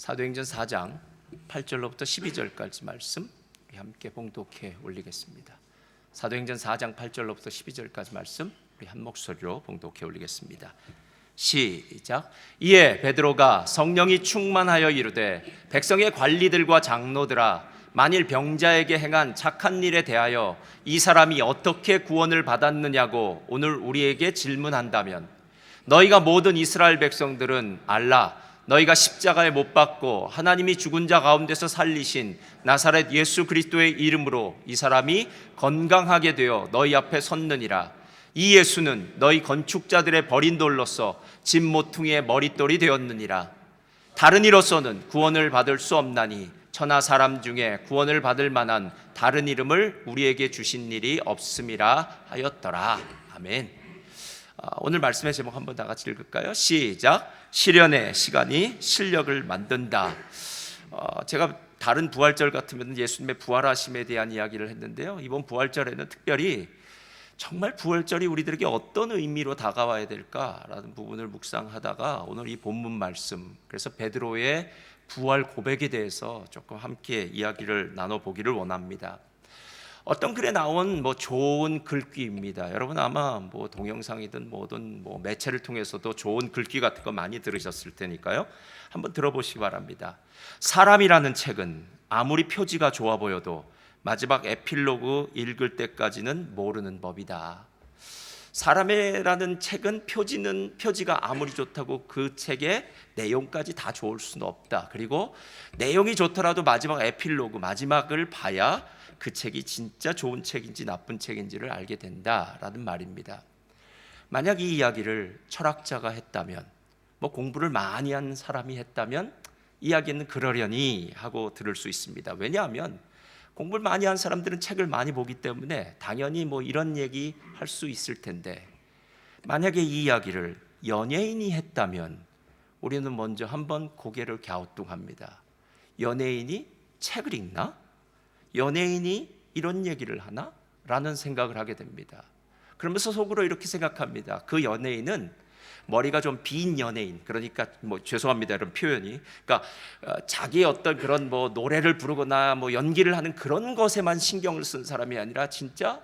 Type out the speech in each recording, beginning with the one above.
사도행전 4장 8절로부터 12절까지 말씀 우리 함께 봉독해 올리겠습니다. 사도행전 4장 8절로부터 12절까지 말씀 우리 한 목소리로 봉독해 올리겠습니다. 시작. 이에 베드로가 성령이 충만하여 이르되 백성의 관리들과 장로들아, 만일 병자에게 행한 착한 일에 대하여 이 사람이 어떻게 구원을 받았느냐고 오늘 우리에게 질문한다면, 너희가 모든 이스라엘 백성들은 알라. 너희가 십자가에 못 박고 하나님이 죽은 자 가운데서 살리신 나사렛 예수 그리스도의 이름으로 이 사람이 건강하게 되어 너희 앞에 섰느니라. 이 예수는 너희 건축자들의 버린 돌로서 집 모퉁이의 머릿돌이 되었느니라. 다른 이로서는 구원을 받을 수 없나니 천하 사람 중에 구원을 받을 만한 다른 이름을 우리에게 주신 일이 없음이라 하였더라. 아멘. 오늘 말씀의 제목 한번 다 같이 읽을까요? 시작. 시련의 시간이 실력을 만든다. 제가 다른 부활절 같으면 예수님의 부활하심에 대한 이야기를 했는데요, 이번 부활절에는 특별히 정말 부활절이 우리들에게 어떤 의미로 다가와야 될까라는 부분을 묵상하다가 오늘 이 본문 말씀, 그래서 베드로의 부활 고백에 대해서 조금 함께 이야기를 나눠보기를 원합니다. 어떤 글에 나온 좋은 글귀입니다. 여러분 아마 동영상이든 뭐든 매체를 통해서도 좋은 글귀 같은 거 많이 들으셨을 테니까요, 한번 들어보시기 바랍니다. 사람이라는 책은 아무리 표지가 좋아 보여도 마지막 에필로그 읽을 때까지는 모르는 법이다. 사람이라는 책은 표지가 아무리 좋다고 그 책의 내용까지 다 좋을 수는 없다. 그리고 내용이 좋더라도 마지막 에필로그, 마지막을 봐야 그 책이 진짜 좋은 책인지 나쁜 책인지를 알게 된다라는 말입니다. 만약 이 이야기를 철학자가 했다면, 공부를 많이 한 사람이 했다면 이야기는 그러려니 하고 들을 수 있습니다. 왜냐하면 공부를 많이 한 사람들은 책을 많이 보기 때문에 당연히 이런 얘기 할 수 있을 텐데, 만약에 이 이야기를 연예인이 했다면 우리는 먼저 한번 고개를 갸우뚱합니다. 연예인이 책을 읽나? 연예인이 이런 얘기를 하나? 라는 생각을 하게 됩니다. 그러면서 속으로 이렇게 생각합니다. 그 연예인은 머리가 좀 빈 연예인, 그러니까 죄송합니다 이런 표현이, 그러니까 자기의 어떤 그런 노래를 부르거나 연기를 하는 그런 것에만 신경을 쓴 사람이 아니라 진짜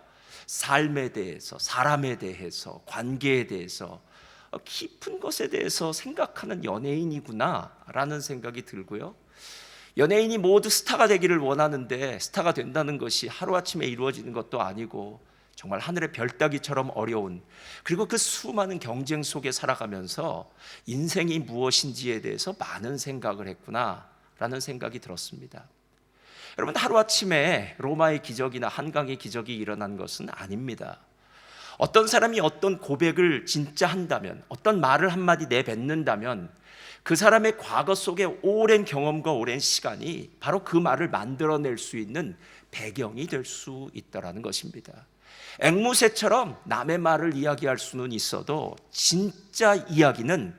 삶에 대해서, 사람에 대해서, 관계에 대해서, 깊은 것에 대해서 생각하는 연예인이구나 라는 생각이 들고요, 연예인이 모두 스타가 되기를 원하는데 스타가 된다는 것이 하루아침에 이루어지는 것도 아니고 정말 하늘의 별 따기처럼 어려운, 그리고 그 수많은 경쟁 속에 살아가면서 인생이 무엇인지에 대해서 많은 생각을 했구나 라는 생각이 들었습니다. 여러분, 하루아침에 로마의 기적이나 한강의 기적이 일어난 것은 아닙니다. 어떤 사람이 어떤 고백을 진짜 한다면, 어떤 말을 한마디 내뱉는다면 그 사람의 과거 속에 오랜 경험과 오랜 시간이 바로 그 말을 만들어낼 수 있는 배경이 될 수 있다는 것입니다. 앵무새처럼 남의 말을 이야기할 수는 있어도 진짜 이야기는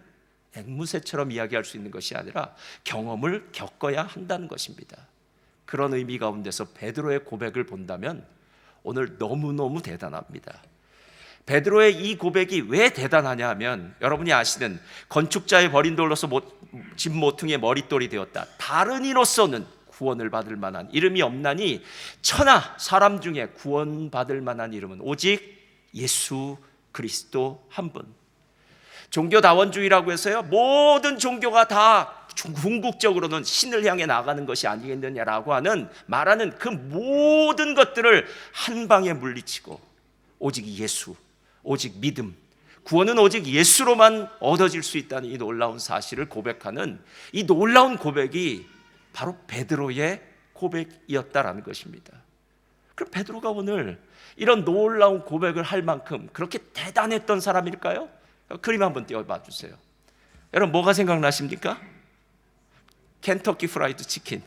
앵무새처럼 이야기할 수 있는 것이 아니라 경험을 겪어야 한다는 것입니다. 그런 의미 가운데서 베드로의 고백을 본다면 오늘 너무너무 대단합니다. 베드로의 이 고백이 왜 대단하냐 하면, 여러분이 아시는 건축자의 버린 돌로서 집 모퉁이의 머릿돌이 되었다. 다른 이로서는 구원을 받을 만한 이름이 없나니 천하 사람 중에 구원받을 만한 이름은 오직 예수 그리스도 한 분. 종교다원주의라고 해서요, 모든 종교가 다 궁극적으로는 신을 향해 나가는 것이 아니겠느냐라고 말하는 그 모든 것들을 한 방에 물리치고 오직 예수, 오직 믿음, 구원은 오직 예수로만 얻어질 수 있다는 이 놀라운 사실을 고백하는 이 놀라운 고백이 바로 베드로의 고백이었다라는 것입니다. 그럼 베드로가 오늘 이런 놀라운 고백을 할 만큼 그렇게 대단했던 사람일까요? 그림 한번 띄워봐 주세요. 여러분, 뭐가 생각나십니까? 켄터키 프라이드 치킨.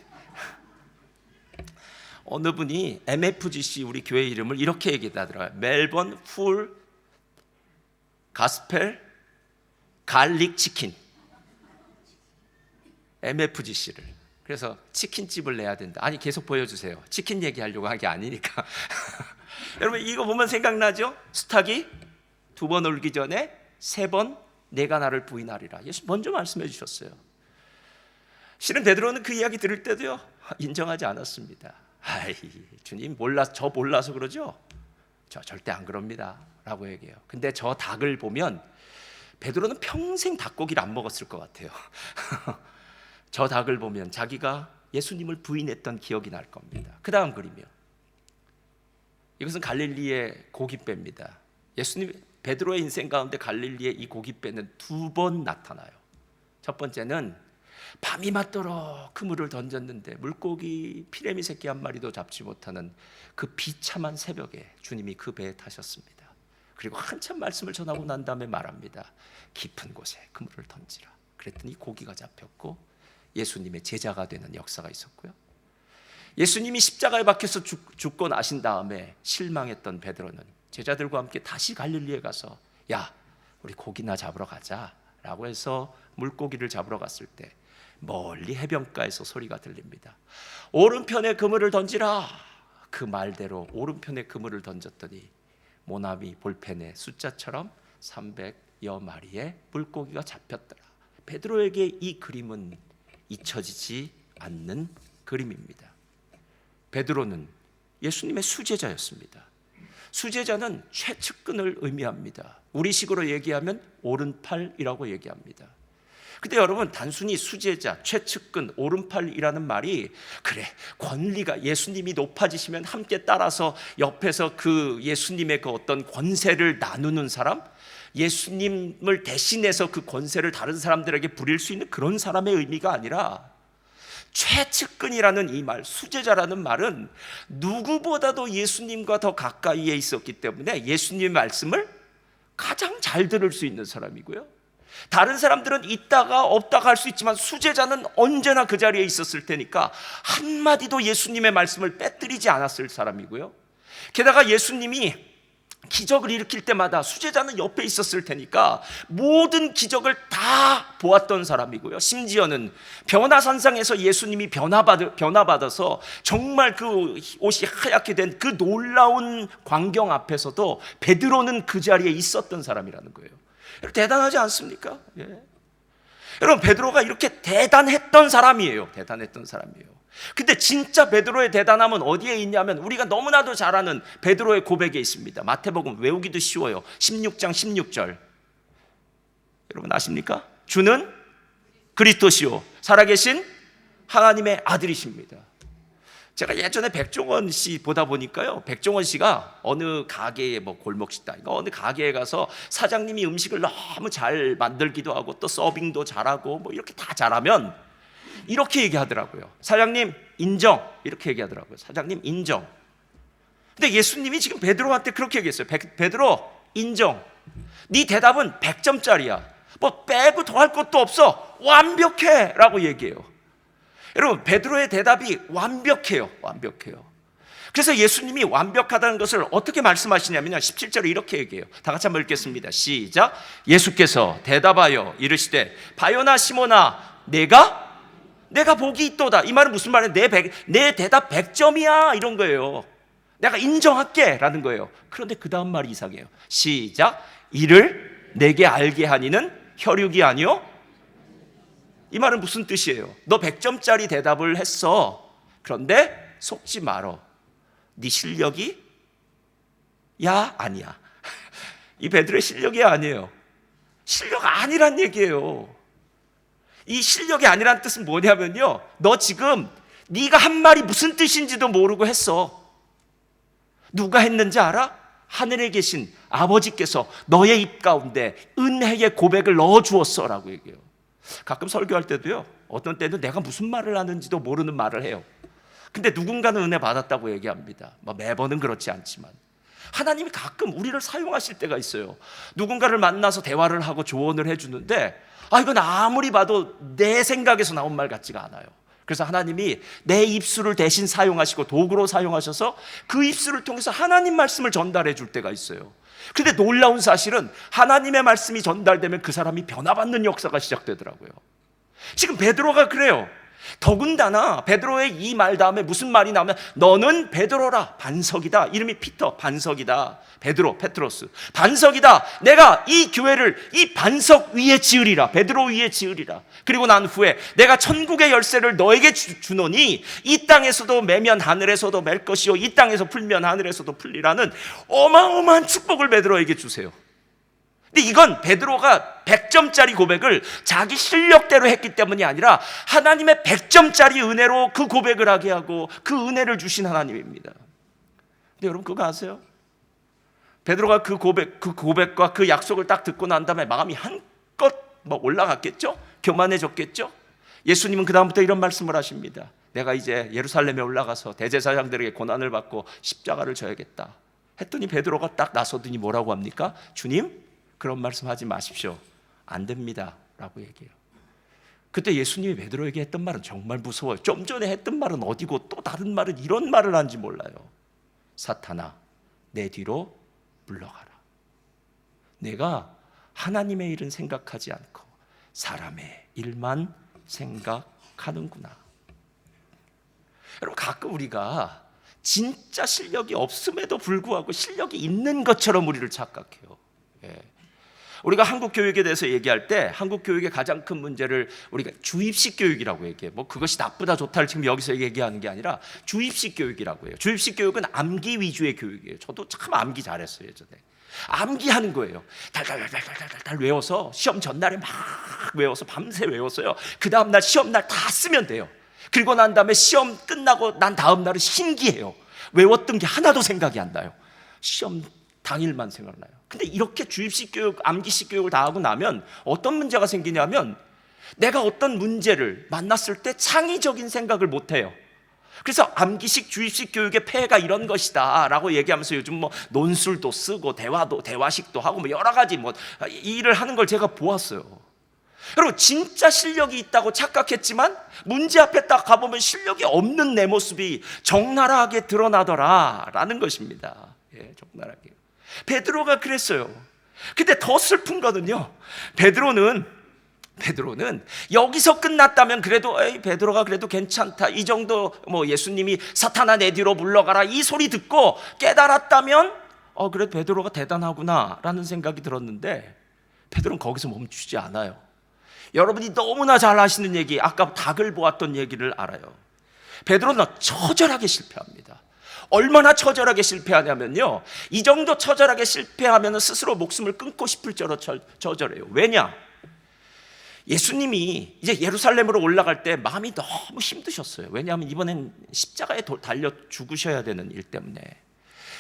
어느 분이 MFGC 우리 교회 이름을 이렇게 얘기하더라고요. 멜번 풀 가스펠 갈릭 치킨, MFGC를. 그래서 치킨집을 내야 된다. 아니, 계속 보여주세요. 치킨 얘기하려고 한 게 아니니까. 여러분, 이거 보면 생각나죠? 수탉이 2번 울기 전에 3번 내가 나를 부인하리라. 예수 먼저 말씀해 주셨어요. 실은 베드로는 그 이야기 들을 때도요 인정하지 않았습니다. 아이, 주님 저 몰라서 그러죠? 저 절대 안 그럽니다 라고 얘기해요. 근데 저 닭을 보면 베드로는 평생 닭고기를 안 먹었을 것 같아요. 저 닭을 보면 자기가 예수님을 부인했던 기억이 날 겁니다. 그 다음 그림이요. 이것은 갈릴리의 고깃배입니다. 베드로의 인생 가운데 갈릴리의 이 고깃배는 2번 나타나요. 첫 번째는 밤이 맞도록 그물을 던졌는데 물고기 피레미 새끼 한 마리도 잡지 못하는 그 비참한 새벽에 주님이 그 배에 타셨습니다. 그리고 한참 말씀을 전하고 난 다음에 말합니다. 깊은 곳에 그물을 던지라. 그랬더니 고기가 잡혔고 예수님의 제자가 되는 역사가 있었고요. 예수님이 십자가에 박혀서 죽고 나신 다음에 실망했던 베드로는 제자들과 함께 다시 갈릴리에 가서 야, 우리 고기나 잡으러 가자 라고 해서 물고기를 잡으러 갔을 때 멀리 해변가에서 소리가 들립니다. 오른편에 그물을 던지라. 그 말대로 오른편에 그물을 던졌더니 모나미 볼펜의 숫자처럼 300여 마리의 물고기가 잡혔더라. 베드로에게 이 그림은 잊혀지지 않는 그림입니다. 베드로는 예수님의 수제자였습니다. 수제자는 최측근을 의미합니다. 우리식으로 얘기하면 오른팔이라고 얘기합니다. 근데 여러분, 단순히 수제자, 최측근, 오른팔이라는 말이 그래, 권리가 예수님이 높아지시면 함께 따라서 옆에서 그 예수님의 그 어떤 권세를 나누는 사람, 예수님을 대신해서 그 권세를 다른 사람들에게 부릴 수 있는 그런 사람의 의미가 아니라 최측근이라는 이 말, 수제자라는 말은 누구보다도 예수님과 더 가까이에 있었기 때문에 예수님의 말씀을 가장 잘 들을 수 있는 사람이고요. 다른 사람들은 있다가 없다가 할 수 있지만 수제자는 언제나 그 자리에 있었을 테니까 한마디도 예수님의 말씀을 빼뜨리지 않았을 사람이고요. 게다가 예수님이 기적을 일으킬 때마다 수제자는 옆에 있었을 테니까 모든 기적을 다 보았던 사람이고요. 심지어는 변화산상에서 예수님이 변화받아서 정말 그 옷이 하얗게 된 그 놀라운 광경 앞에서도 베드로는 그 자리에 있었던 사람이라는 거예요. 대단하지 않습니까? 예. 여러분, 베드로가 이렇게 대단했던 사람이에요. 대단했던 사람이에요. 근데 진짜 베드로의 대단함은 어디에 있냐면 우리가 너무나도 잘 아는 베드로의 고백에 있습니다. 마태복음 외우기도 쉬워요. 16장 16절. 여러분 아십니까? 주는 그리스도시요 살아계신 하나님의 아들이십니다. 제가 예전에 백종원 씨 보다 보니까요, 백종원 씨가 어느 가게에 뭐 골목식당, 어느 가게에 가서 사장님이 음식을 너무 잘 만들기도 하고 또 서빙도 잘하고 뭐 이렇게 다 잘하면 이렇게 얘기하더라고요. 사장님 인정, 이렇게 얘기하더라고요. 사장님 인정. 근데 예수님이 지금 베드로한테 그렇게 얘기했어요. 베드로 인정. 네 대답은 100점짜리야. 뭐 빼고 더할 것도 없어. 완벽해 라고 얘기해요. 여러분, 베드로의 대답이 완벽해요. 완벽해요. 그래서 예수님이 완벽하다는 것을 어떻게 말씀하시냐면요, 17절에 이렇게 얘기해요. 다 같이 한번 읽겠습니다. 시작. 예수께서 대답하여 이르시되 바요나 시모나 내가 복이 있도다. 이 말은 무슨 말이에요? 내 대답 100점이야 이런 거예요. 내가 인정할게 라는 거예요. 그런데 그 다음 말이 이상해요. 시작. 이를 내게 알게 하니는 혈육이 아니요. 이 말은 무슨 뜻이에요? 너 100점짜리 대답을 했어. 그런데 속지 말어. 네 실력이 야 아니야. 이 베드로의 실력이 아니에요. 실력 아니란 얘기예요. 이 실력이 아니란 뜻은 뭐냐면요, 너 지금 네가 한 말이 무슨 뜻인지도 모르고 했어. 누가 했는지 알아? 하늘에 계신 아버지께서 너의 입 가운데 은혜의 고백을 넣어주었어 라고 얘기해요. 가끔 설교할 때도요, 어떤 때는 내가 무슨 말을 하는지도 모르는 말을 해요. 근데 누군가는 은혜 받았다고 얘기합니다. 매번은 그렇지 않지만 하나님이 가끔 우리를 사용하실 때가 있어요. 누군가를 만나서 대화를 하고 조언을 해주는데 이건 아무리 봐도 내 생각에서 나온 말 같지가 않아요. 그래서 하나님이 내 입술을 대신 사용하시고 도구로 사용하셔서 그 입술을 통해서 하나님 말씀을 전달해 줄 때가 있어요. 근데 놀라운 사실은 하나님의 말씀이 전달되면 그 사람이 변화받는 역사가 시작되더라고요. 지금 베드로가 그래요. 더군다나 베드로의 이 말 다음에 무슨 말이 나오면 너는 베드로라, 반석이다. 이름이 피터, 반석이다. 베드로, 페트로스, 반석이다. 내가 이 교회를 이 반석 위에 지으리라. 베드로 위에 지으리라. 그리고 난 후에 내가 천국의 열쇠를 너에게 주노니 이 땅에서도 매면 하늘에서도 맬 것이요 이 땅에서 풀면 하늘에서도 풀리라는 어마어마한 축복을 베드로에게 주세요. 근데 이건 베드로가 100점짜리 고백을 자기 실력대로 했기 때문이 아니라 하나님의 100점짜리 은혜로 그 고백을 하게 하고 그 은혜를 주신 하나님입니다. 근데 여러분 그거 아세요? 베드로가 그 고백과 그 약속을 딱 듣고 난 다음에 마음이 한껏 올라갔겠죠? 교만해졌겠죠? 예수님은 그 다음부터 이런 말씀을 하십니다. 내가 이제 예루살렘에 올라가서 대제사장들에게 고난을 받고 십자가를 져야겠다 했더니 베드로가 딱 나서더니 뭐라고 합니까? 주님, 그런 말씀하지 마십시오. 안 됩니다 라고 얘기해요. 그때 예수님이 베드로에게 했던 말은 정말 무서워요. 좀 전에 했던 말은 어디고 또 다른 말은 이런 말을 하는지 몰라요. 사탄아, 내 뒤로 물러가라. 내가 하나님의 일은 생각하지 않고 사람의 일만 생각하는구나. 여러분 가끔 우리가 진짜 실력이 없음에도 불구하고 실력이 있는 것처럼 우리를 착각해요. 우리가 한국 교육에 대해서 얘기할 때 한국 교육의 가장 큰 문제를 우리가 주입식 교육이라고 얘기해요. 그것이 나쁘다 좋다를 지금 여기서 얘기하는 게 아니라 주입식 교육이라고 해요. 주입식 교육은 암기 위주의 교육이에요. 저도 참 암기 잘했어요 예전에. 암기하는 거예요. 달달달달달달 외워서 시험 전날에 막 외워서 밤새 외웠어요. 그 다음날 시험날 다 쓰면 돼요. 그리고 난 다음에 시험 끝나고 난 다음 날은 신기해요. 외웠던 게 하나도 생각이 안 나요. 시험 당일만 생각나요. 근데 이렇게 주입식 교육, 암기식 교육을 다 하고 나면 어떤 문제가 생기냐면 내가 어떤 문제를 만났을 때 창의적인 생각을 못 해요. 그래서 암기식, 주입식 교육의 폐해가 이런 것이다 라고 얘기하면서 요즘 논술도 쓰고 대화식도 하고 여러 가지 일을 하는 걸 제가 보았어요. 여러분 진짜 실력이 있다고 착각했지만 문제 앞에 딱 가보면 실력이 없는 내 모습이 적나라하게 드러나더라 라는 것입니다. 적나라하게. 베드로가 그랬어요. 근데 더 슬픈 거는요, 베드로는 여기서 끝났다면 그래도 베드로가 그래도 괜찮다, 이 정도 예수님이 사탄아 내 뒤로 물러가라 이 소리 듣고 깨달았다면 그래도 베드로가 대단하구나 라는 생각이 들었는데 베드로는 거기서 멈추지 않아요. 여러분이 너무나 잘 아시는 얘기, 아까 닭을 보았던 얘기를 알아요. 베드로는 처절하게 실패합니다. 얼마나 처절하게 실패하냐면요, 이 정도 처절하게 실패하면 스스로 목숨을 끊고 싶을 정도로 처절해요. 왜냐? 예수님이 이제 예루살렘으로 올라갈 때 마음이 너무 힘드셨어요. 왜냐하면 이번엔 십자가에 달려 죽으셔야 되는 일 때문에.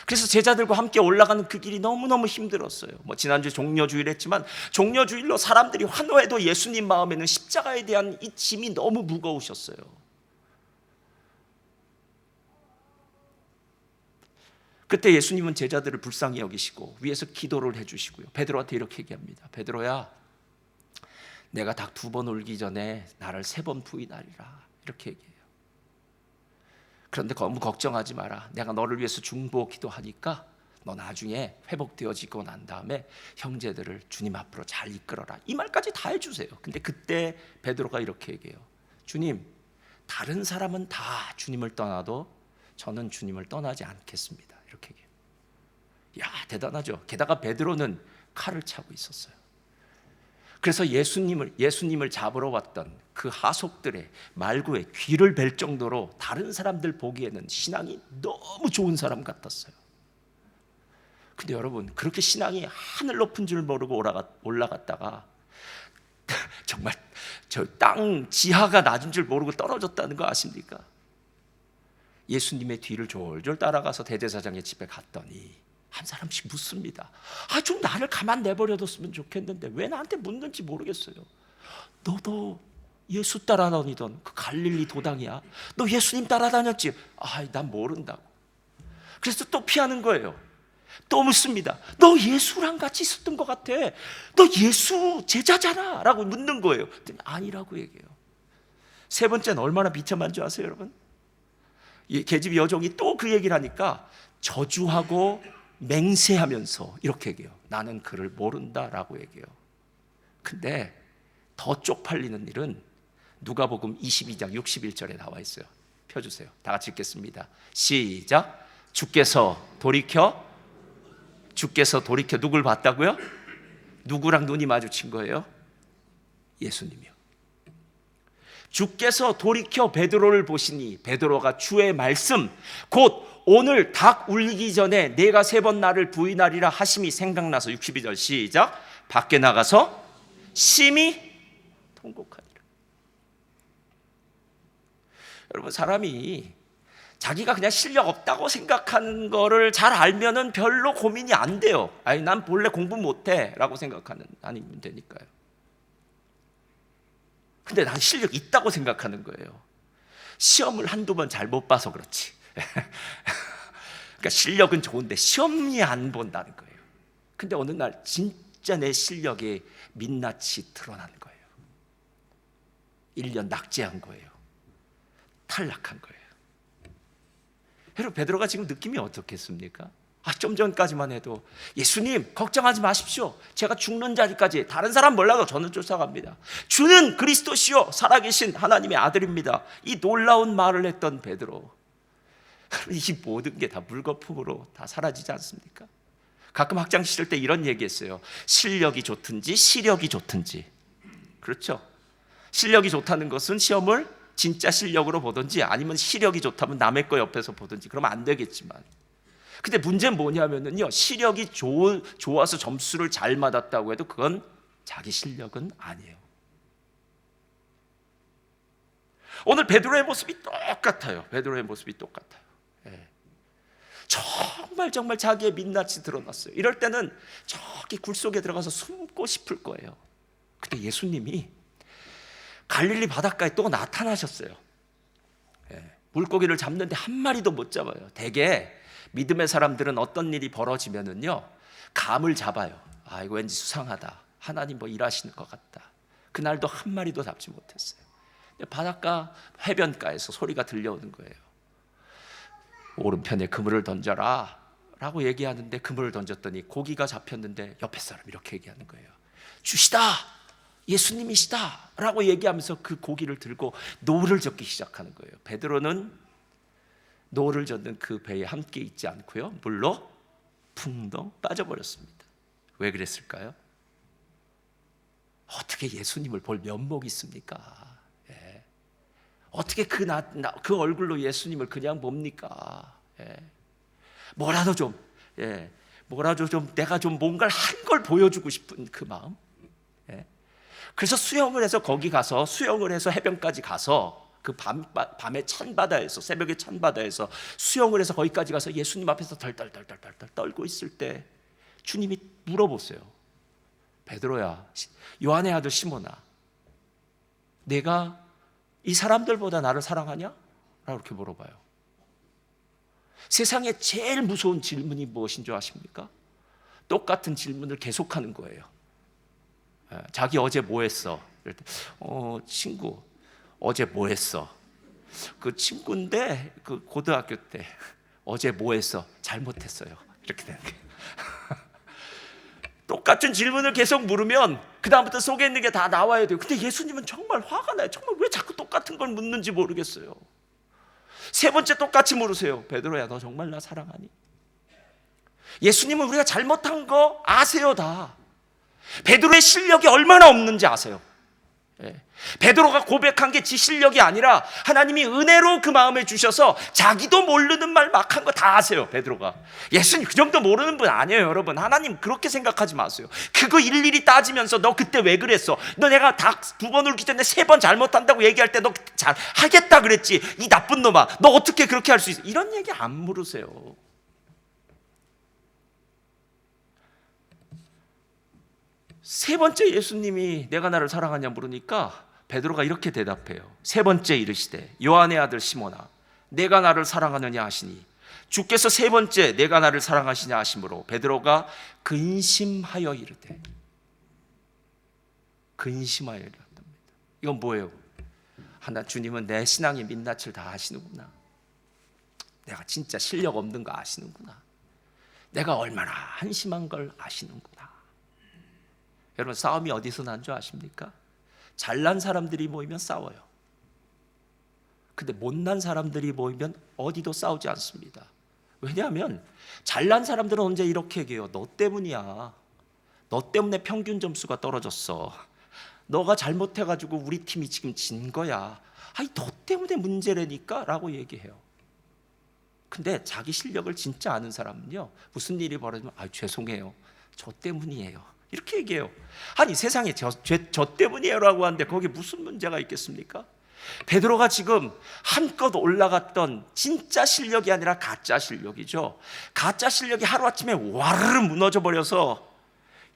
그래서 제자들과 함께 올라가는 그 길이 너무너무 힘들었어요. 지난주 종려주일 했지만 종려주일로 사람들이 환호해도 예수님 마음에는 십자가에 대한 이 짐이 너무 무거우셨어요. 그때 예수님은 제자들을 불쌍히 여기시고 위에서 기도를 해주시고요, 베드로한테 이렇게 얘기합니다. 베드로야, 내가 닭 2번 울기 전에 나를 3번 부인하리라 이렇게 얘기해요. 그런데 너무 걱정하지 마라. 내가 너를 위해서 중보 기도하니까 너 나중에 회복되어지고 난 다음에 형제들을 주님 앞으로 잘 이끌어라. 이 말까지 다 해주세요. 근데 그때 베드로가 이렇게 얘기해요. 주님, 다른 사람은 다 주님을 떠나도 저는 주님을 떠나지 않겠습니다. 이렇게 얘기해요. 야, 대단하죠. 게다가 베드로는 칼을 차고 있었어요. 그래서 예수님을 잡으러 왔던 그 하속들의 말구에 귀를 벨 정도로 다른 사람들 보기에는 신앙이 너무 좋은 사람 같았어요. 근데 여러분, 그렇게 신앙이 하늘 높은 줄 모르고 올라갔다가 정말 저 땅 지하가 낮은 줄 모르고 떨어졌다는 거 아십니까? 예수님의 뒤를 졸졸 따라가서 대제사장의 집에 갔더니 한 사람씩 묻습니다. 좀 나를 가만 내버려뒀으면 좋겠는데 왜 나한테 묻는지 모르겠어요. 너도 예수 따라다니던 그 갈릴리 도당이야? 너 예수님 따라다녔지? 난 모른다고. 그래서 또 피하는 거예요. 또 묻습니다. 너 예수랑 같이 있었던 것 같아. 너 예수 제자잖아 라고 묻는 거예요. 아니라고 얘기해요. 세 번째는 얼마나 비참한 줄 아세요, 여러분? 계집 여종이 또 그 얘기를 하니까 저주하고 맹세하면서 이렇게 얘기해요. 나는 그를 모른다라고 얘기해요. 근데 더 쪽팔리는 일은 누가복음 22장 61절에 나와 있어요. 펴주세요. 다 같이 읽겠습니다. 시작. 주께서 돌이켜 누굴 봤다고요? 누구랑 눈이 마주친 거예요? 예수님이요. 주께서 돌이켜 베드로를 보시니 베드로가 주의 말씀 곧 오늘 닭 울리기 전에 내가 3번 나를 부인하리라 하심이 생각나서 62절 시작. 밖에 나가서 심히 통곡하니라. 여러분, 사람이 자기가 그냥 실력 없다고 생각하는 거를 잘 알면은 별로 고민이 안 돼요. 아니, 난 본래 공부 못해 라고 생각하는 아니면 되니까요. 근데 난 실력 있다고 생각하는 거예요. 시험을 한두 번 잘 못 봐서 그렇지. 그러니까 실력은 좋은데 시험이 안 본다는 거예요. 근데 어느 날 진짜 내 실력이 민낯이 드러나는 거예요. 1년 낙제한 거예요. 탈락한 거예요. 여러분, 베드로가 지금 느낌이 어떻겠습니까? 좀 전까지만 해도 예수님 걱정하지 마십시오. 제가 죽는 자리까지 다른 사람 몰라도 저는 쫓아갑니다. 주는 그리스도시요 살아계신 하나님의 아들입니다. 이 놀라운 말을 했던 베드로, 이 모든 게 다 물거품으로 다 사라지지 않습니까? 가끔 학창 시절 때 이런 얘기했어요. 실력이 좋든지 시력이 좋든지. 그렇죠? 실력이 좋다는 것은 시험을 진짜 실력으로 보든지 아니면 시력이 좋다면 남의 거 옆에서 보든지 그러면 안 되겠지만, 근데 문제는 뭐냐면요, 시력이 좋아서 점수를 잘 받았다고 해도 그건 자기 실력은 아니에요. 오늘 베드로의 모습이 똑같아요. 베드로의 모습이 똑같아요. 정말 자기의 민낯이 드러났어요. 이럴 때는 저기 굴 속에 들어가서 숨고 싶을 거예요. 근데 예수님이 갈릴리 바닷가에 또 나타나셨어요. 물고기를 잡는데 한 마리도 못 잡아요. 대개 믿음의 사람들은 어떤 일이 벌어지면은요, 감을 잡아요. 이거 왠지 수상하다. 하나님 뭐 일하시는 것 같다. 그날도 한 마리도 잡지 못했어요. 바닷가 해변가에서 소리가 들려오는 거예요. 오른편에 그물을 던져라 라고 얘기하는데 그물을 던졌더니 고기가 잡혔는데 옆에 사람이 이렇게 얘기하는 거예요. 주시다, 예수님이시다 라고 얘기하면서 그 고기를 들고 노를 젓기 시작하는 거예요. 베드로는 노를 젓는 그 배에 함께 있지 않고요, 물로 풍덩 빠져버렸습니다. 왜 그랬을까요? 어떻게 예수님을 볼 면목이 있습니까? 어떻게 그 얼굴로 예수님을 그냥 봅니까? 뭐라도 좀 내가 좀 뭔가를 한 걸 보여주고 싶은 그 마음. 그래서 수영을 해서 해변까지 가서 그 밤에 찬 바다에서, 새벽에 찬 바다에서 수영을 해서 거기까지 가서 예수님 앞에서 덜덜 떨고 있을 때 주님이 물어보세요. 베드로야, 요한의 아들 시몬아, 내가 이 사람들보다 나를 사랑하냐? 라고 이렇게 물어봐요. 세상에 제일 무서운 질문이 무엇인 줄 아십니까? 똑같은 질문을 계속하는 거예요. 자기 어제 뭐 했어? 이럴 때, 친구 어제 뭐 했어? 그 친구인데 그 고등학교 때 어제 뭐 했어? 잘못했어요. 이렇게 되는 거예요. 똑같은 질문을 계속 물으면 그 다음부터 속에 있는 게 다 나와야 돼요. 근데 예수님은 정말 화가 나요. 정말 왜 자꾸 똑같은 걸 묻는지 모르겠어요. 3번째 똑같이 물으세요. 베드로야, 너 정말 나 사랑하니? 예수님은 우리가 잘못한 거 아세요 다. 베드로의 실력이 얼마나 없는지 아세요. 베드로가 고백한 게 지 실력이 아니라 하나님이 은혜로 그 마음에 주셔서 자기도 모르는 말 막 한 거 다 아세요. 베드로가 예수님 그 정도 모르는 분 아니에요. 여러분, 하나님 그렇게 생각하지 마세요. 그거 일일이 따지면서 너 그때 왜 그랬어? 너 내가 닭 2번 울기 전에 3번 잘못한다고 얘기할 때 너 잘 하겠다 그랬지? 이 나쁜 놈아, 너 어떻게 그렇게 할 수 있어? 이런 얘기 안 물으세요. 세 번째 예수님이 내가 나를 사랑하냐 물으니까 베드로가 이렇게 대답해요. 3번째 이르시되 요한의 아들 시몬아, 내가 나를 사랑하느냐 하시니 주께서 3번째 내가 나를 사랑하시냐 하심으로 베드로가 근심하여 이르되, 근심하여 이르답니다. 이건 뭐예요? 주님은 내 신앙의 민낯을 다 아시는구나. 내가 진짜 실력 없는 거 아시는구나. 내가 얼마나 한심한 걸 아시는구나. 여러분, 싸움이 어디서 난 줄 아십니까? 잘난 사람들이 모이면 싸워요. 근데 못난 사람들이 모이면 어디도 싸우지 않습니다. 왜냐하면 잘난 사람들은 언제 이렇게 얘기해요. 너 때문이야. 너 때문에 평균 점수가 떨어졌어. 너가 잘못해가지고 우리 팀이 지금 진 거야. 아니 너 때문에 문제라니까 라고 얘기해요. 근데 자기 실력을 진짜 아는 사람은요, 무슨 일이 벌어지면 죄송해요, 저 때문이에요, 이렇게 얘기해요. 아니 세상에 저 때문이에요 라고 하는데 거기에 무슨 문제가 있겠습니까? 베드로가 지금 한껏 올라갔던 진짜 실력이 아니라 가짜 실력이죠. 가짜 실력이 하루아침에 와르르 무너져 버려서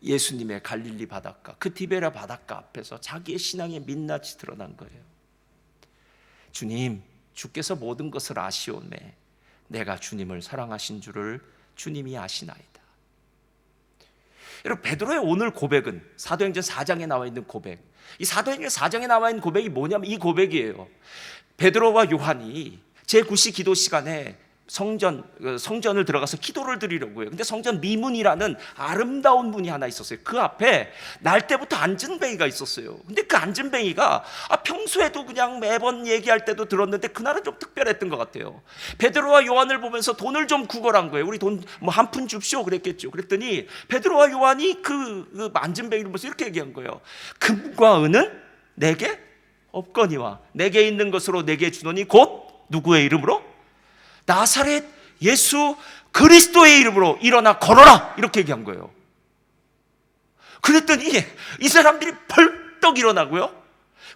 예수님의 갈릴리 바닷가, 그 디베라 바닷가 앞에서 자기의 신앙의 민낯이 드러난 거예요. 주님, 주께서 모든 것을 아시오매 내가 주님을 사랑하신 줄을 주님이 아시나이다. 여러분, 베드로의 오늘 고백은 사도행전 4장에 나와 있는 고백, 이 사도행전 4장에 나와 있는 고백이 뭐냐면 이 고백이에요. 베드로와 요한이 제9시 기도 시간에 성전을 들어가서 기도를 드리려고 해요. 근데 성전 미문이라는 아름다운 문이 하나 있었어요. 그 앞에 날 때부터 앉은뱅이가 있었어요. 근데 그 앉은뱅이가 평소에도 그냥 매번 얘기할 때도 들었는데 그날은 좀 특별했던 것 같아요. 베드로와 요한을 보면서 돈을 좀 구걸한 거예요. 우리 돈 뭐 한 푼 줍시오 그랬겠죠. 그랬더니 베드로와 요한이 그 앉은뱅이를 보면서 이렇게 얘기한 거예요. 금과 은은 내게 없거니와 내게 있는 것으로 내게 주노니 곧 누구의 이름으로? 나사렛 예수 그리스도의 이름으로 일어나 걸어라, 이렇게 얘기한 거예요. 그랬더니 이 사람들이 벌떡 일어나고요,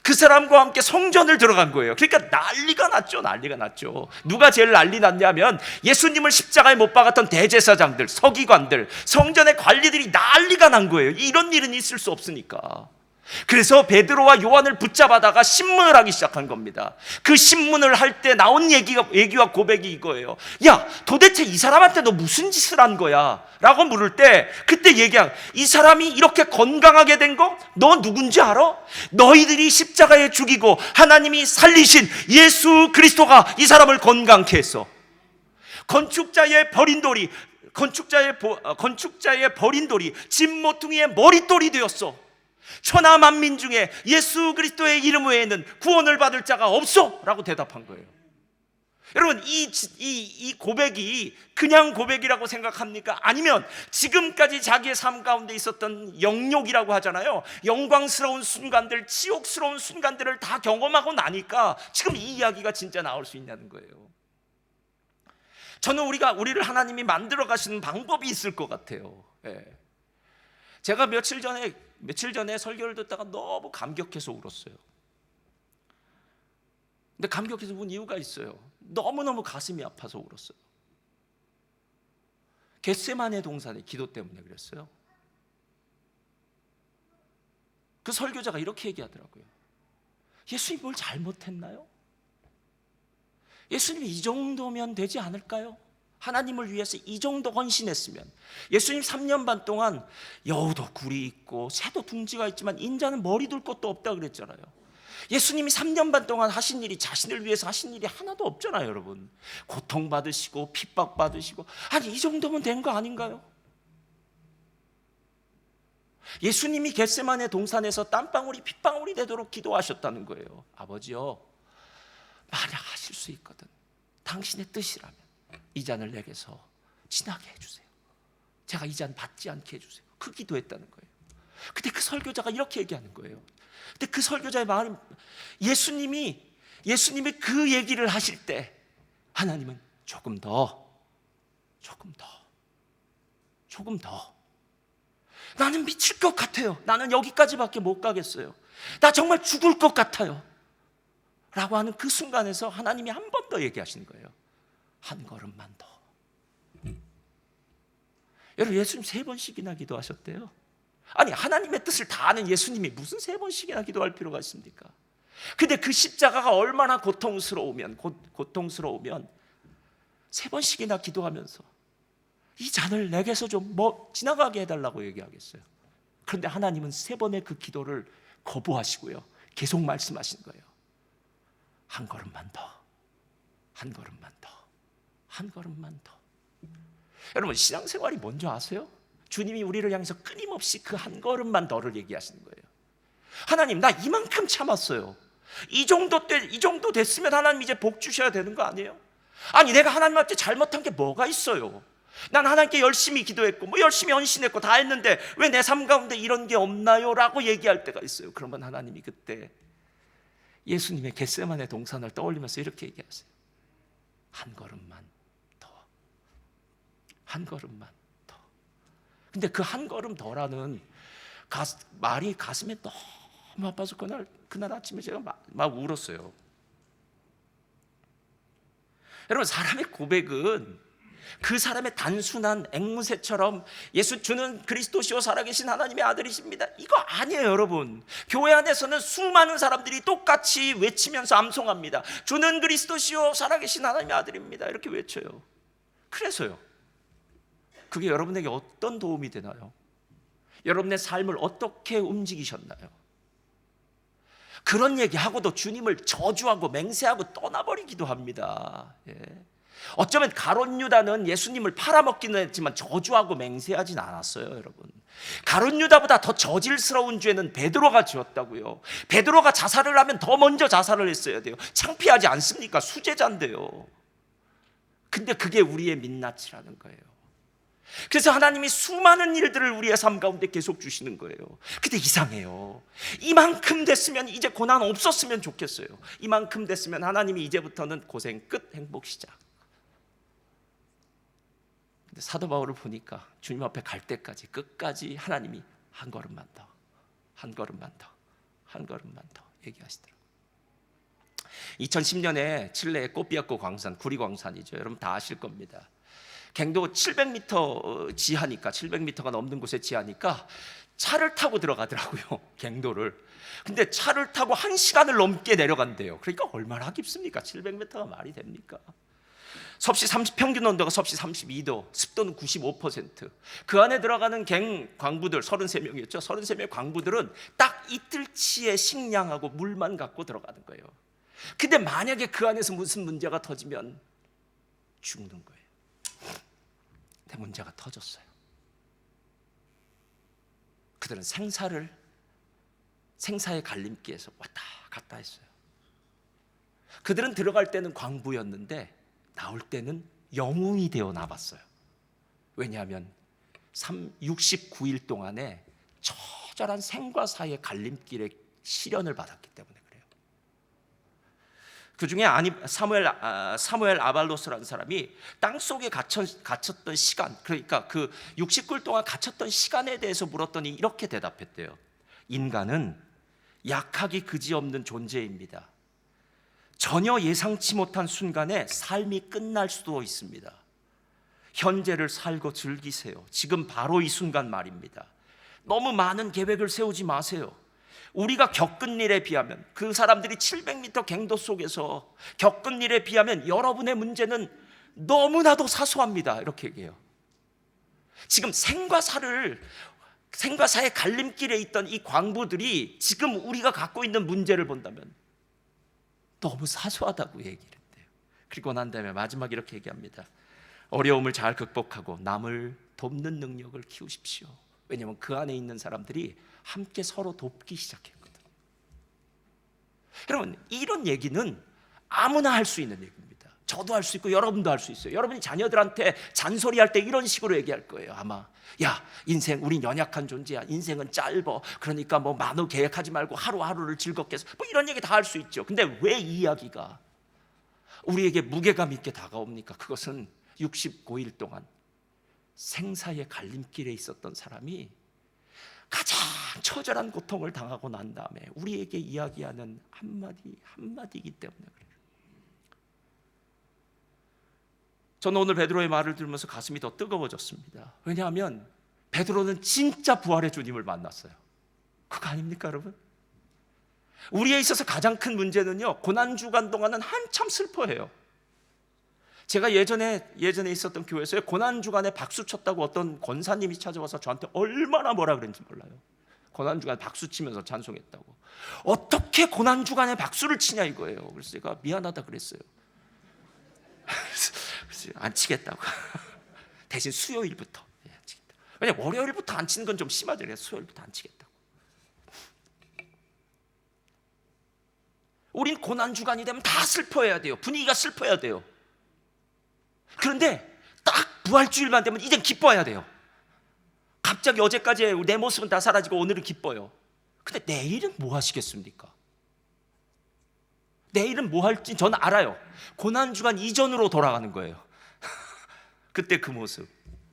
그 사람과 함께 성전을 들어간 거예요. 그러니까 난리가 났죠. 누가 제일 난리 났냐면 예수님을 십자가에 못 박았던 대제사장들, 서기관들, 성전의 관리들이 난리가 난 거예요. 이런 일은 있을 수 없으니까. 그래서 베드로와 요한을 붙잡아다가 신문을 하기 시작한 겁니다. 그 신문을 할 때 나온 얘기와 고백이 이거예요. 야, 도대체 이 사람한테 너 무슨 짓을 한 거야? 라고 물을 때 그때 얘기한, 이 사람이 이렇게 건강하게 된 거 너 누군지 알아? 너희들이 십자가에 죽이고 하나님이 살리신 예수 그리스도가 이 사람을 건강케 했어. 건축자의 버린 돌이 집 모퉁이의 머릿돌이 되었어. 천하 만민 중에 예수 그리스도의 이름 외에는 구원을 받을 자가 없어 라고 대답한 거예요. 여러분, 이 고백이 그냥 고백이라고 생각합니까? 아니면 지금까지 자기의 삶 가운데 있었던 영욕이라고 하잖아요. 영광스러운 순간들, 치욕스러운 순간들을 다 경험하고 나니까 지금 이 이야기가 진짜 나올 수 있냐는 거예요. 저는 우리를 하나님이 만들어 가시는 방법이 있을 것 같아요. 제가 며칠 전에 설교를 듣다가 너무 감격해서 울었어요. 근데 감격해서 운 이유가 있어요. 너무너무 가슴이 아파서 울었어요. 겟세마네 동산의 기도 때문에 그랬어요. 그 설교자가 이렇게 얘기하더라고요. 예수님 뭘 잘못했나요? 예수님이 이 정도면 되지 않을까요? 하나님을 위해서 이 정도 헌신했으면. 예수님 3년 반 동안 여우도 굴이 있고 새도 둥지가 있지만 인자는 머리 둘 것도 없다 그랬잖아요. 예수님이 3년 반 동안 하신 일이, 자신을 위해서 하신 일이 하나도 없잖아요. 여러분, 고통받으시고 핍박받으시고, 아니 이 정도면 된 거 아닌가요? 예수님이 겟세마네 동산에서 땀방울이 핏방울이 되도록 기도하셨다는 거예요. 아버지요, 만약 하실 수 있거든 당신의 뜻이라면 이 잔을 내게서 지나게 해주세요. 제가 이 잔 받지 않게 해주세요. 그 기도했다는 거예요. 근데 그 설교자가 이렇게 얘기하는 거예요. 근데 그 설교자의 마음이, 예수님이 그 얘기를 하실 때 하나님은 조금 더 나는 미칠 것 같아요. 나는 여기까지밖에 못 가겠어요. 나 정말 죽을 것 같아요 라고 하는 그 순간에서 하나님이 한 번 더 얘기하시는 거예요. 한 걸음만 더. 여러분, 예수님 3번씩이나 기도하셨대요. 아니, 하나님의 뜻을 다 아는 예수님이 무슨 3번씩이나 기도할 필요가 있습니까? 근데 그 십자가가 얼마나 고통스러우면 3번씩이나 기도하면서 이 잔을 내게서 좀 지나가게 해달라고 얘기하겠어요. 그런데 하나님은 3번의 그 기도를 거부하시고요, 계속 말씀하시는 거예요. 한 걸음만 더. 여러분, 신앙생활이 뭔지 아세요? 주님이 우리를 향해서 끊임없이 그 한 걸음만 더를 얘기하시는 거예요. 하나님, 나 이만큼 참았어요. 이 정도 됐으면 하나님 이제 복 주셔야 되는 거 아니에요? 아니, 내가 하나님한테 잘못한 게 뭐가 있어요? 난 하나님께 열심히 기도했고 뭐 열심히 헌신했고 다 했는데 왜 내 삶 가운데 이런 게 없나요? 라고 얘기할 때가 있어요. 그러면 하나님이 그때 예수님의 겟세마네 동산을 떠올리면서 이렇게 얘기하세요. 한 걸음만 더, 한 걸음만 더. 근데 그 한 걸음 더라는 말이 가슴에 너무 아파서 그날 아침에 제가 막 울었어요. 여러분, 사람의 고백은 그 사람의 단순한 앵무새처럼 예수 주는 그리스도시요 살아계신 하나님의 아들이십니다, 이거 아니에요. 여러분, 교회 안에서는 수많은 사람들이 똑같이 외치면서 암송합니다. 주는 그리스도시요 살아계신 하나님의 아들입니다, 이렇게 외쳐요. 그래서요, 그게 여러분에게 어떤 도움이 되나요? 여러분의 삶을 어떻게 움직이셨나요? 그런 얘기하고도 주님을 저주하고 맹세하고 떠나버리기도 합니다. 예. 어쩌면 가룟 유다는 예수님을 팔아먹기는 했지만 저주하고 맹세하진 않았어요. 여러분, 가룟 유다보다 더 저질스러운 죄는 베드로가 지었다고요. 베드로가 자살을 하면 더 먼저 자살을 했어야 돼요. 창피하지 않습니까? 수제자인데요. 근데 그게 우리의 민낯이라는 거예요. 그래서 하나님이 수많은 일들을 우리의 삶 가운데 계속 주시는 거예요. 근데 이상해요. 이만큼 됐으면 이제 고난 없었으면 좋겠어요. 이만큼 됐으면 하나님이 이제부터는 고생 끝, 행복 시작. 근데 사도 바울을 보니까 주님 앞에 갈 때까지 끝까지 하나님이 한 걸음만 더, 한 걸음만 더, 한 걸음만 더 얘기하시더라고요. 2010년에 칠레의 꼬피아코 광산, 구리 광산이죠. 여러분 다 아실 겁니다. 갱도 700m 지하니까, 700m가 넘는 곳에 지하니까 차를 타고 들어가더라고요, 갱도를. 근데 차를 타고 1시간을 넘게 내려간대요. 그러니까 얼마나 깊습니까? 700m가 말이 됩니까? 평균 온도가 섭씨 32도, 습도는 95%. 그 안에 들어가는 갱 광부들 33명이었죠. 33명의 광부들은 딱 이틀치의 식량하고 물만 갖고 들어가는 거예요. 근데 만약에 그 안에서 무슨 문제가 터지면 죽는 거예요. 근데 문제가 터졌어요. 그들은 생사의 갈림길에서 왔다 갔다 했어요. 그들은 들어갈 때는 광부였는데 나올 때는 영웅이 되어 나왔어요. 왜냐하면 69일 동안에 처절한 생과 사의 갈림길에 시련을 받았기 때문에 그래요. 그 중에 사무엘 아발로스라는 사람이 땅속에 갇혔던 시간, 그러니까 그 69일 동안 갇혔던 시간에 대해서 물었더니 이렇게 대답했대요. 인간은 약하기 그지없는 존재입니다. 전혀 예상치 못한 순간에 삶이 끝날 수도 있습니다. 현재를 살고 즐기세요. 지금 바로 이 순간 말입니다. 너무 많은 계획을 세우지 마세요. 우리가 겪은 일에 비하면, 그 사람들이 700m 갱도 속에서 겪은 일에 비하면 여러분의 문제는 너무나도 사소합니다, 이렇게 얘기해요. 지금 생과 사의 갈림길에 있던 이 광부들이 지금 우리가 갖고 있는 문제를 본다면 너무 사소하다고 얘기를 했대요. 그리고 난 다음에 마지막 이렇게 얘기합니다. 어려움을 잘 극복하고 남을 돕는 능력을 키우십시오. 왜냐하면 그 안에 있는 사람들이 함께 서로 돕기 시작했거든요. 여러분, 이런 얘기는 아무나 할 수 있는 얘기입니다. 저도 할 수 있고 여러분도 할 수 있어요. 여러분이 자녀들한테 잔소리할 때 이런 식으로 얘기할 거예요. 아마, 야, 인생, 우린 연약한 존재야. 인생은 짧어. 그러니까 뭐 만후 계획하지 말고 하루하루를 즐겁게 해서, 뭐 이런 얘기 다 할 수 있죠. 근데 왜 이 이야기가 우리에게 무게감 있게 다가옵니까? 그것은 69일 동안 생사의 갈림길에 있었던 사람이 가장 처절한 고통을 당하고 난 다음에 우리에게 이야기하는 한마디이기 때문에 그래요. 저는 오늘 베드로의 말을 들으면서 가슴이 더 뜨거워졌습니다. 왜냐하면 베드로는 진짜 부활의 주님을 만났어요. 그거 아닙니까, 여러분? 우리에 있어서 가장 큰 문제는요, 고난주간 동안은 한참 슬퍼해요. 제가 예전에 있었던 교회에서 고난주간에 박수 쳤다고 어떤 권사님이 찾아와서 저한테 얼마나 뭐라 그랬는지 몰라요. 고난주간에 박수 치면서 찬송했다고. 어떻게 고난주간에 박수를 치냐 이거예요. 그래서 제가 미안하다 그랬어요. 그래서 안 치겠다고. 대신 수요일부터 안 치겠다. 왜냐면 월요일부터 안 치는 건 좀 심하죠. 그래서 수요일부터 안 치겠다고. 우린 고난주간이 되면 다 슬퍼해야 돼요. 분위기가 슬퍼야 돼요. 그런데 딱 부활주일만 되면 이젠 기뻐해야 돼요. 갑자기 어제까지 내 모습은 다 사라지고 오늘은 기뻐요. 근데 내일은 뭐 하시겠습니까? 내일은 뭐 할지 저는 알아요. 고난주간 이전으로 돌아가는 거예요. 그때 그 모습,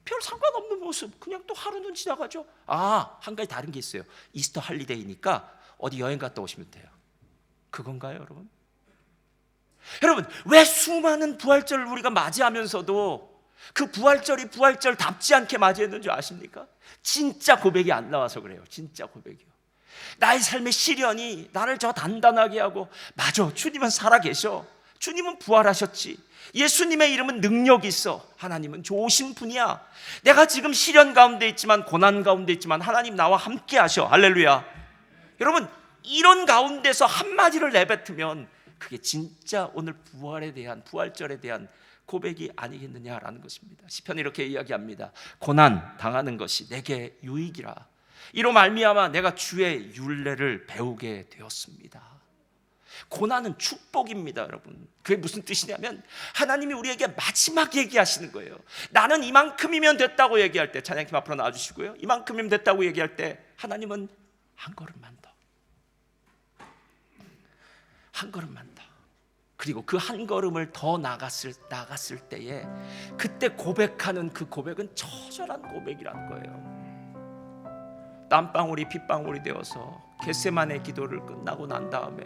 별 상관없는 모습, 그냥 또 하루는 지나가죠. 한 가지 다른 게 있어요. 이스터 할리데이니까 어디 여행 갔다 오시면 돼요. 그건가요, 여러분? 여러분, 왜 수많은 부활절을 우리가 맞이하면서도 그 부활절이 부활절답지 않게 맞이했는 줄 아십니까? 진짜 고백이 안 나와서 그래요. 진짜 고백이요. 나의 삶의 시련이 나를 저 단단하게 하고, 맞아, 주님은 살아계셔, 주님은 부활하셨지, 예수님의 이름은 능력이 있어, 하나님은 좋으신 분이야, 내가 지금 시련 가운데 있지만, 고난 가운데 있지만 하나님 나와 함께 하셔. 할렐루야. 여러분, 이런 가운데서 한마디를 내뱉으면 그게 진짜 오늘 부활에 대한, 부활절에 대한 고백이 아니겠느냐라는 것입니다. 시편이 이렇게 이야기합니다. 고난 당하는 것이 내게 유익이라, 이로 말미암아 내가 주의 율례를 배우게 되었습니다. 고난은 축복입니다, 여러분. 그게 무슨 뜻이냐면 하나님이 우리에게 마지막 얘기하시는 거예요. 나는 이만큼이면 됐다고 얘기할 때, 찬양팀 앞으로 나와주시고요, 이만큼이면 됐다고 얘기할 때 하나님은 한 걸음만 더, 한 걸음만 더, 그리고 그 한 걸음을 더 나갔을 때에 그때 고백하는 그 고백은 처절한 고백이라는 거예요. 땀방울이 핏방울이 되어서 겟세마네 기도를 끝나고 난 다음에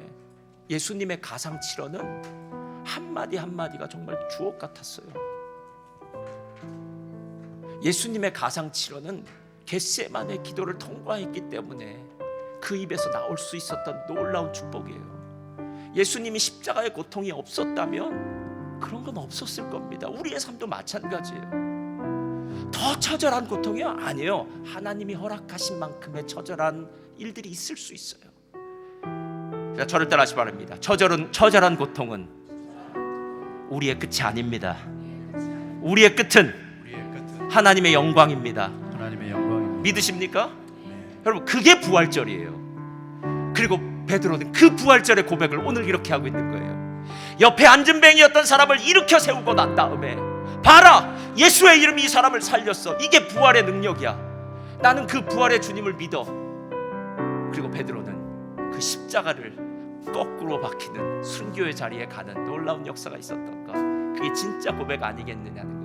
예수님의 가상칠언은 한마디 한마디가 정말 주옥 같았어요. 예수님의 가상칠언은 겟세마네 기도를 통과했기 때문에 그 입에서 나올 수 있었던 놀라운 축복이에요. 예수님이 십자가의 고통이 없었다면 그런 건 없었을 겁니다. 우리의 삶도 마찬가지예요. 더 처절한 고통이요? 아니에요. 하나님이 허락하신 만큼의 처절한 일들이 있을 수 있어요. 저를 따라하시 바랍니다. 처절한 고통은 우리의 끝이 아닙니다. 우리의 끝은 하나님의 영광입니다. 믿으십니까? 여러분, 그게 부활절이에요. 그리고 베드로는 그 부활절의 고백을 오늘 이렇게 하고 있는 거예요. 옆에 앉은 뱅이였던 사람을 일으켜 세우고 난 다음에, 봐라, 예수의 이름이 이 사람을 살렸어. 이게 부활의 능력이야. 나는 그 부활의 주님을 믿어. 그리고 베드로는 그 십자가를 거꾸로 박히는 순교의 자리에 가는 놀라운 역사가 있었던 것, 그게 진짜 고백 아니겠느냐는